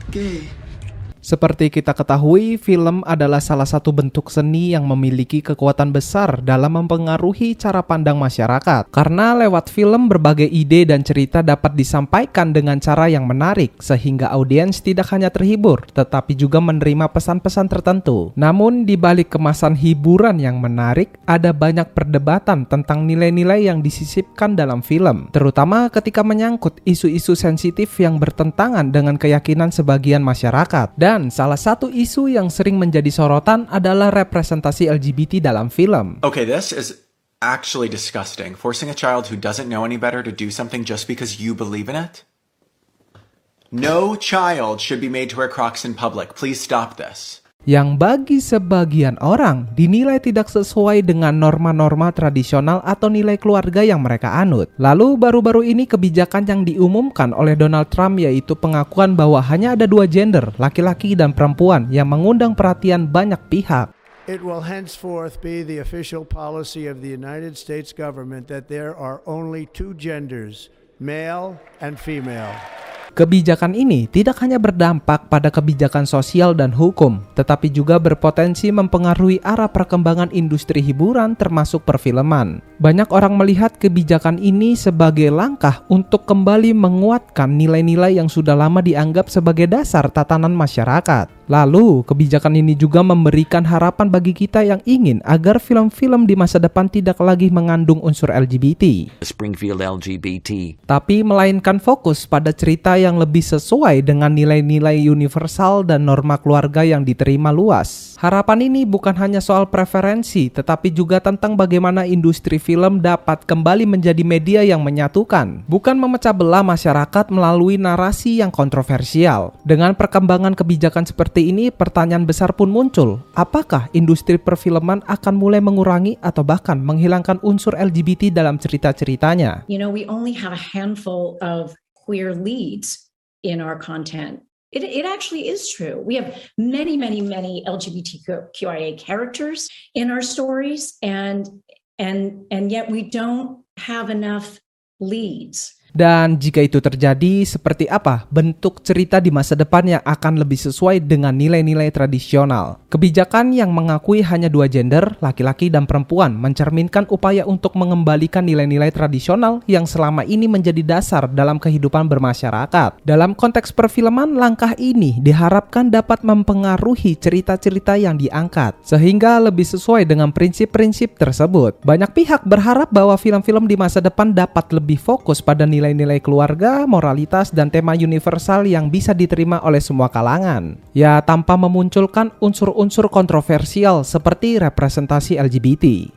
gay. Seperti kita ketahui, film adalah salah satu bentuk seni yang memiliki kekuatan besar dalam mempengaruhi cara pandang masyarakat. Karena lewat film berbagai ide dan cerita dapat disampaikan dengan cara yang menarik, sehingga audiens tidak hanya terhibur, tetapi juga menerima pesan-pesan tertentu. Namun di balik kemasan hiburan yang menarik, ada banyak perdebatan tentang nilai-nilai yang disisipkan dalam film, terutama ketika menyangkut isu-isu sensitif yang bertentangan dengan keyakinan sebagian masyarakat. Dan salah satu isu yang sering menjadi sorotan adalah representasi LGBT dalam film. Okay, this is actually disgusting. Forcing a child who doesn't know any better to do something just because you believe in it? No child should be made to wear Crocs in public. Please stop this. Yang bagi sebagian orang dinilai tidak sesuai dengan norma-norma tradisional atau nilai keluarga yang mereka anut. Lalu baru-baru ini kebijakan yang diumumkan oleh Donald Trump yaitu pengakuan bahwa hanya ada dua gender, laki-laki dan perempuan, yang mengundang perhatian banyak pihak. It will henceforth be the official policy of the United States government that there are only two genders, male and female. Kebijakan ini tidak hanya berdampak pada kebijakan sosial dan hukum, tetapi juga berpotensi mempengaruhi arah perkembangan industri hiburan termasuk perfilman. Banyak orang melihat kebijakan ini sebagai langkah untuk kembali menguatkan nilai-nilai yang sudah lama dianggap sebagai dasar tatanan masyarakat. Lalu, kebijakan ini juga memberikan harapan bagi kita yang ingin agar film-film di masa depan tidak lagi mengandung unsur LGBT. Springfield LGBT. Tapi melainkan fokus pada cerita yang lebih sesuai dengan nilai-nilai universal dan norma keluarga yang diterima luas. Harapan ini bukan hanya soal preferensi, tetapi juga tentang bagaimana industri film dapat kembali menjadi media yang menyatukan, bukan memecah belah masyarakat melalui narasi yang kontroversial. Dengan perkembangan kebijakan seperti ini, pertanyaan besar pun muncul. Apakah industri perfilman akan mulai mengurangi atau bahkan menghilangkan unsur LGBT dalam cerita-ceritanya? You know, we only have a handful of queer leads in our content. It actually is true. We have many LGBTQIA characters in our stories, and yet we don't have enough leads. Dan jika itu terjadi, seperti apa bentuk cerita di masa depan yang akan lebih sesuai dengan nilai-nilai tradisional? Kebijakan yang mengakui hanya dua gender, laki-laki dan perempuan, mencerminkan upaya untuk mengembalikan nilai-nilai tradisional yang selama ini menjadi dasar dalam kehidupan bermasyarakat. Dalam konteks perfilman, langkah ini diharapkan dapat mempengaruhi cerita-cerita yang diangkat, sehingga lebih sesuai dengan prinsip-prinsip tersebut. Banyak pihak berharap bahwa film-film di masa depan dapat lebih fokus pada nilai-nilai keluarga, moralitas, dan tema universal yang bisa diterima oleh semua kalangan. Ya, tanpa memunculkan unsur-unsur kontroversial seperti representasi LGBT.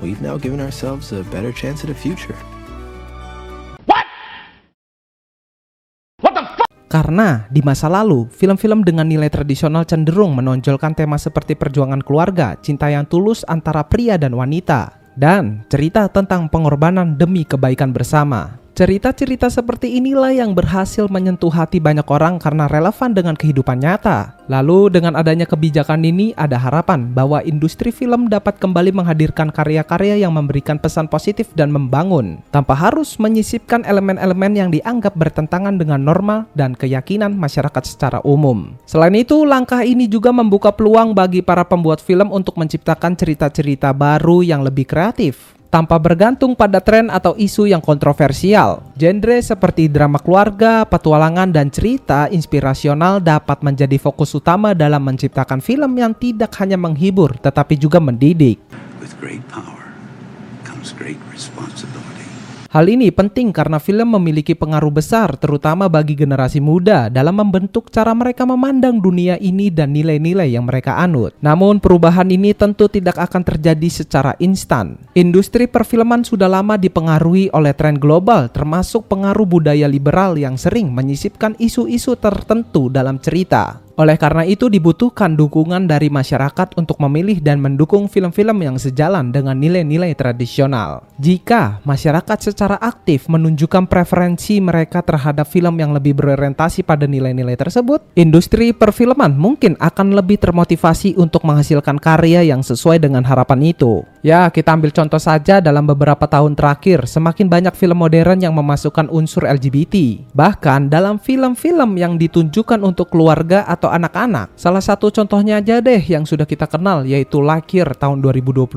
We've now given ourselves a better chance at a future. Karena di masa lalu, film-film dengan nilai tradisional cenderung menonjolkan tema seperti perjuangan keluarga, cinta yang tulus antara pria dan wanita, dan cerita tentang pengorbanan demi kebaikan bersama. Cerita-cerita seperti inilah yang berhasil menyentuh hati banyak orang karena relevan dengan kehidupan nyata. Lalu dengan adanya kebijakan ini, ada harapan bahwa industri film dapat kembali menghadirkan karya-karya yang memberikan pesan positif dan membangun, tanpa harus menyisipkan elemen-elemen yang dianggap bertentangan dengan norma dan keyakinan masyarakat secara umum. Selain itu, langkah ini juga membuka peluang bagi para pembuat film untuk menciptakan cerita-cerita baru yang lebih kreatif, tanpa bergantung pada tren atau isu yang kontroversial. Genre seperti drama keluarga, petualangan, dan cerita inspirasional dapat menjadi fokus utama dalam menciptakan film yang tidak hanya menghibur, tetapi juga mendidik. With great power comes great responsibility. Hal ini penting karena film memiliki pengaruh besar terutama bagi generasi muda dalam membentuk cara mereka memandang dunia ini dan nilai-nilai yang mereka anut. Namun perubahan ini tentu tidak akan terjadi secara instan. Industri perfilman sudah lama dipengaruhi oleh tren global termasuk pengaruh budaya liberal yang sering menyisipkan isu-isu tertentu dalam cerita. Oleh karena itu dibutuhkan dukungan dari masyarakat untuk memilih dan mendukung film-film yang sejalan dengan nilai-nilai tradisional. Jika masyarakat secara aktif menunjukkan preferensi mereka terhadap film yang lebih berorientasi pada nilai-nilai tersebut, industri perfilman mungkin akan lebih termotivasi untuk menghasilkan karya yang sesuai dengan harapan itu. Ya, kita ambil contoh saja dalam beberapa tahun terakhir, semakin banyak film modern yang memasukkan unsur LGBT. Bahkan dalam film-film yang ditunjukkan untuk keluarga atau anak-anak. Salah satu contohnya aja deh yang sudah kita kenal, yaitu Lightyear tahun 2022.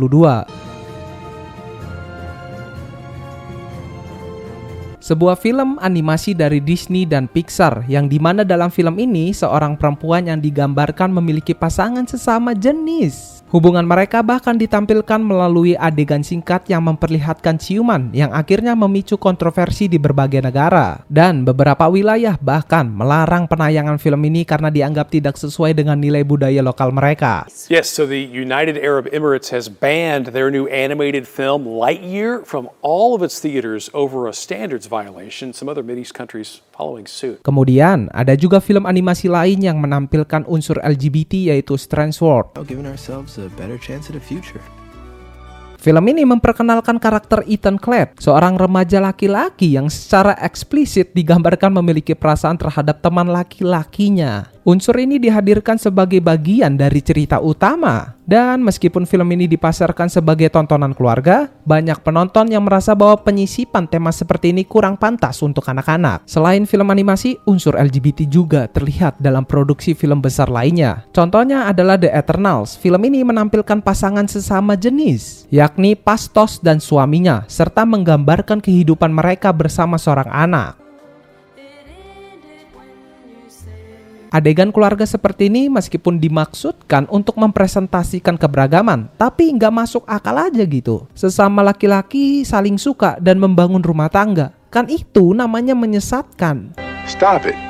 Sebuah film animasi dari Disney dan Pixar yang dimana dalam film ini seorang perempuan yang digambarkan memiliki pasangan sesama jenis. Hubungan mereka bahkan ditampilkan melalui adegan singkat yang memperlihatkan ciuman yang akhirnya memicu kontroversi di berbagai negara. Dan beberapa wilayah bahkan melarang penayangan film ini karena dianggap tidak sesuai dengan nilai budaya lokal mereka. Yes, so the United Arab Emirates has banned their new animated film Lightyear from all of its theaters over a standards violation. Some other Mideast countries following suit. Kemudian ada juga film animasi lain yang menampilkan unsur LGBT yaitu Strange World. Giving ourselves a better chance at a future. Film ini memperkenalkan karakter Ethan Klepp, seorang remaja laki-laki yang secara eksplisit digambarkan memiliki perasaan terhadap teman laki-lakinya. Unsur ini dihadirkan sebagai bagian dari cerita utama. Dan meskipun film ini dipasarkan sebagai tontonan keluarga, banyak penonton yang merasa bahwa penyisipan tema seperti ini kurang pantas untuk anak-anak. Selain film animasi, unsur LGBT juga terlihat dalam produksi film besar lainnya. Contohnya adalah The Eternals. Film ini menampilkan pasangan sesama jenis, yakni Pastos dan suaminya, serta menggambarkan kehidupan mereka bersama seorang anak. Adegan keluarga seperti ini meskipun dimaksudkan untuk mempresentasikan keberagaman, tapi nggak masuk akal aja gitu. Sesama laki-laki saling suka dan membangun rumah tangga, kan itu namanya menyesatkan. Stop it.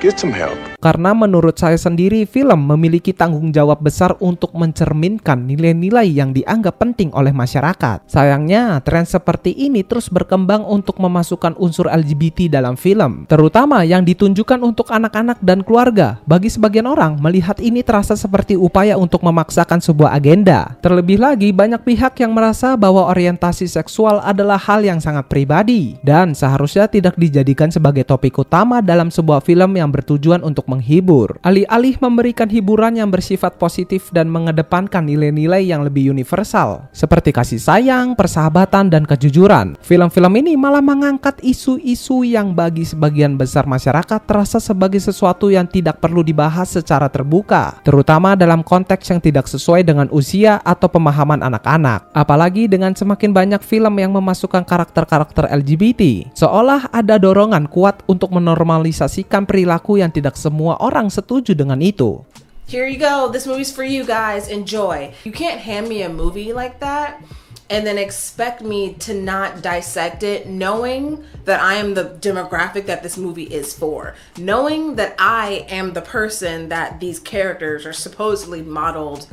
Get some help. Karena menurut saya sendiri, film memiliki tanggung jawab besar untuk mencerminkan nilai-nilai yang dianggap penting oleh masyarakat. Sayangnya, tren seperti ini terus berkembang untuk memasukkan unsur LGBT dalam film, terutama yang ditunjukkan untuk anak-anak dan keluarga. Bagi sebagian orang, melihat ini terasa seperti upaya untuk memaksakan sebuah agenda. Terlebih lagi, banyak pihak yang merasa bahwa orientasi seksual adalah hal yang sangat pribadi dan seharusnya tidak dijadikan sebagai topik utama dalam sebuah film yang bertujuan untuk menghibur. Alih-alih memberikan hiburan yang bersifat positif dan mengedepankan nilai-nilai yang lebih universal, seperti kasih sayang, persahabatan, dan kejujuran. Film-film ini malah mengangkat isu-isu yang bagi sebagian besar masyarakat terasa sebagai sesuatu yang tidak perlu dibahas secara terbuka, terutama dalam konteks yang tidak sesuai dengan usia atau pemahaman anak-anak. Apalagi dengan semakin banyak film yang memasukkan karakter-karakter LGBT, seolah ada dorongan kuat untuk menormalisasikan perilaku yang tidak semua orang setuju dengan itu. Here you go, this movie's for you guys, enjoy. You can't hand me a movie like that and then expect me to not dissect it, knowing that I am the demographic that this movie is for, knowing that I am the person that these characters are supposedly modeled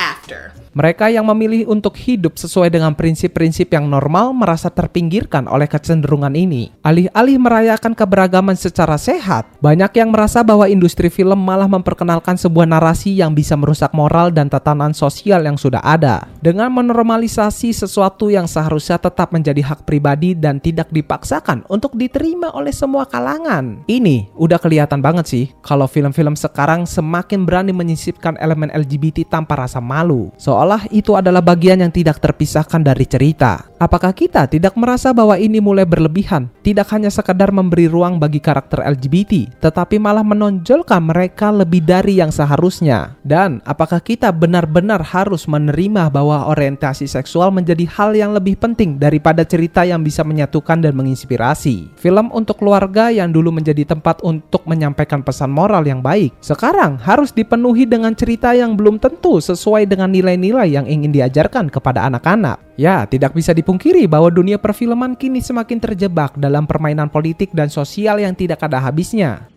after. Mereka yang memilih untuk hidup sesuai dengan prinsip-prinsip yang normal merasa terpinggirkan oleh kecenderungan ini. Alih-alih merayakan keberagaman secara sehat, banyak yang merasa bahwa industri film malah memperkenalkan sebuah narasi yang bisa merusak moral dan tatanan sosial yang sudah ada, dengan menormalisasi sesuatu yang seharusnya tetap menjadi hak pribadi dan tidak dipaksakan untuk diterima oleh semua kalangan. Ini udah kelihatan banget sih kalau film-film sekarang semakin berani menyisipkan elemen LGBT tanpa rasa malu, seolah itu adalah bagian yang tidak terpisahkan dari cerita. Apakah kita tidak merasa bahwa ini mulai berlebihan, tidak hanya sekadar memberi ruang bagi karakter LGBT, tetapi malah menonjolkan mereka lebih dari yang seharusnya? Dan apakah kita benar-benar harus menerima bahwa orientasi seksual menjadi hal yang lebih penting daripada cerita yang bisa menyatukan dan menginspirasi? Film untuk keluarga yang dulu menjadi tempat untuk menyampaikan pesan moral yang baik, sekarang harus dipenuhi dengan cerita yang belum tentu sesuai dengan nilai-nilai yang ingin diajarkan kepada anak-anak. Ya, tidak bisa dipungkiri bahwa dunia perfilman kini semakin terjebak dalam permainan politik dan sosial yang tidak ada habisnya.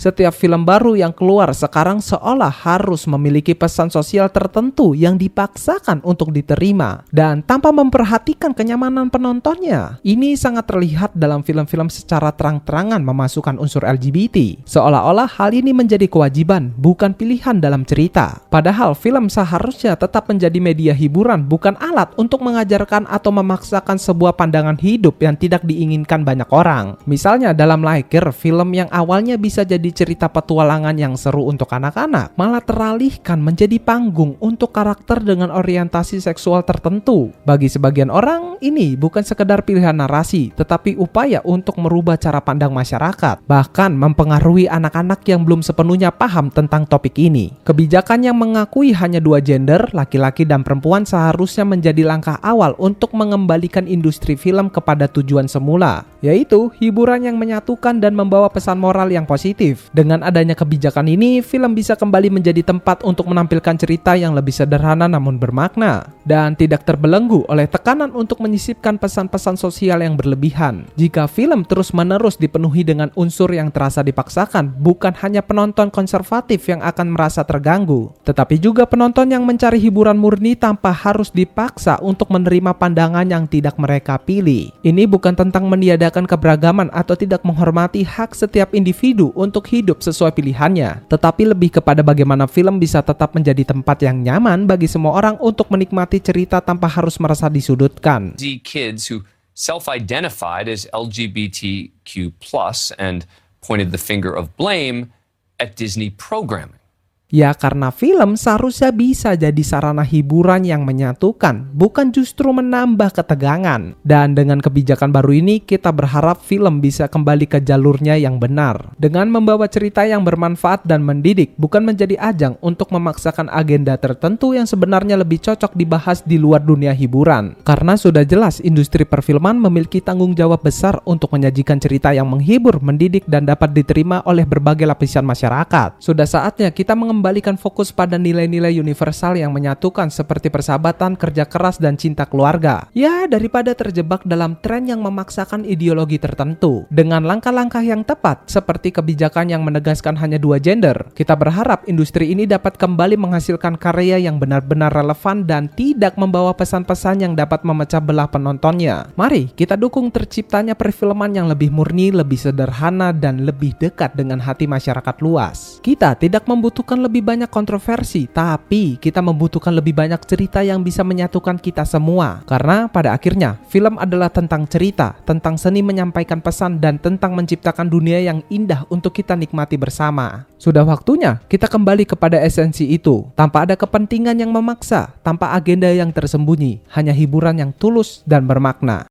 Setiap film baru yang keluar sekarang seolah harus memiliki pesan sosial tertentu yang dipaksakan untuk diterima dan tanpa memperhatikan kenyamanan penontonnya. Ini sangat terlihat dalam film-film secara terang-terangan memasukkan unsur LGBT. Seolah-olah hal ini menjadi kewajiban, bukan pilihan dalam cerita. Padahal film seharusnya tetap menjadi media hiburan, bukan alat untuk mengajarkan atau memaksakan sebuah pandangan hidup yang tidak diinginkan banyak orang. Misalnya dalam Lightyear, film yang awalnya bisa jadi cerita petualangan yang seru untuk anak-anak, malah teralihkan menjadi panggung untuk karakter dengan orientasi seksual tertentu. Bagi sebagian orang, ini bukan sekedar pilihan narasi, tetapi upaya untuk merubah cara pandang masyarakat, bahkan mempengaruhi anak-anak yang belum sepenuhnya paham tentang topik ini. Kebijakan yang mengakui hanya dua gender, laki-laki dan perempuan, seharusnya menjadi langkah awal untuk mengembalikan industri film kepada tujuan semula, yaitu hiburan yang menyatukan dan membawa pesan moral yang positif. Dengan adanya kebijakan ini, film bisa kembali menjadi tempat untuk menampilkan cerita yang lebih sederhana namun bermakna, dan tidak terbelenggu oleh tekanan untuk menyisipkan pesan-pesan sosial yang berlebihan. Jika film terus-menerus dipenuhi dengan unsur yang terasa dipaksakan, bukan hanya penonton konservatif yang akan merasa terganggu, tetapi juga penonton yang mencari hiburan murni tanpa harus dipaksa untuk menerima pandangan yang tidak mereka pilih. Ini bukan tentang meniadakan keberagaman atau tidak menghormati hak setiap individu untuk hidup sesuai pilihannya, tetapi lebih kepada bagaimana film bisa tetap menjadi tempat yang nyaman bagi semua orang untuk menikmati cerita tanpa harus merasa disudutkan. Kids who self-identified as LGBTQ+ and pointed the finger of blame at Disney programming. Ya, karena film seharusnya bisa jadi sarana hiburan yang menyatukan, bukan justru menambah ketegangan. Dan dengan kebijakan baru ini, kita berharap film bisa kembali ke jalurnya yang benar, dengan membawa cerita yang bermanfaat dan mendidik, bukan menjadi ajang untuk memaksakan agenda tertentu yang sebenarnya lebih cocok dibahas di luar dunia hiburan. Karena sudah jelas industri perfilman memiliki tanggung jawab besar untuk menyajikan cerita yang menghibur, mendidik, dan dapat diterima oleh berbagai lapisan masyarakat. Sudah saatnya kita mengembalikan fokus pada nilai-nilai universal yang menyatukan seperti persahabatan, kerja keras, dan cinta keluarga. Ya, daripada terjebak dalam tren yang memaksakan ideologi tertentu. Dengan langkah-langkah yang tepat, seperti kebijakan yang menegaskan hanya dua gender, kita berharap industri ini dapat kembali menghasilkan karya yang benar-benar relevan dan tidak membawa pesan-pesan yang dapat memecah belah penontonnya. Mari kita dukung terciptanya perfilman yang lebih murni, lebih sederhana, dan lebih dekat dengan hati masyarakat luas. Kita tidak membutuhkan lebih banyak kontroversi, tapi kita membutuhkan lebih banyak cerita yang bisa menyatukan kita semua. Karena pada akhirnya, film adalah tentang cerita, tentang seni menyampaikan pesan, dan tentang menciptakan dunia yang indah untuk kita nikmati bersama. Sudah waktunya kita kembali kepada esensi itu, tanpa ada kepentingan yang memaksa, tanpa agenda yang tersembunyi, hanya hiburan yang tulus dan bermakna.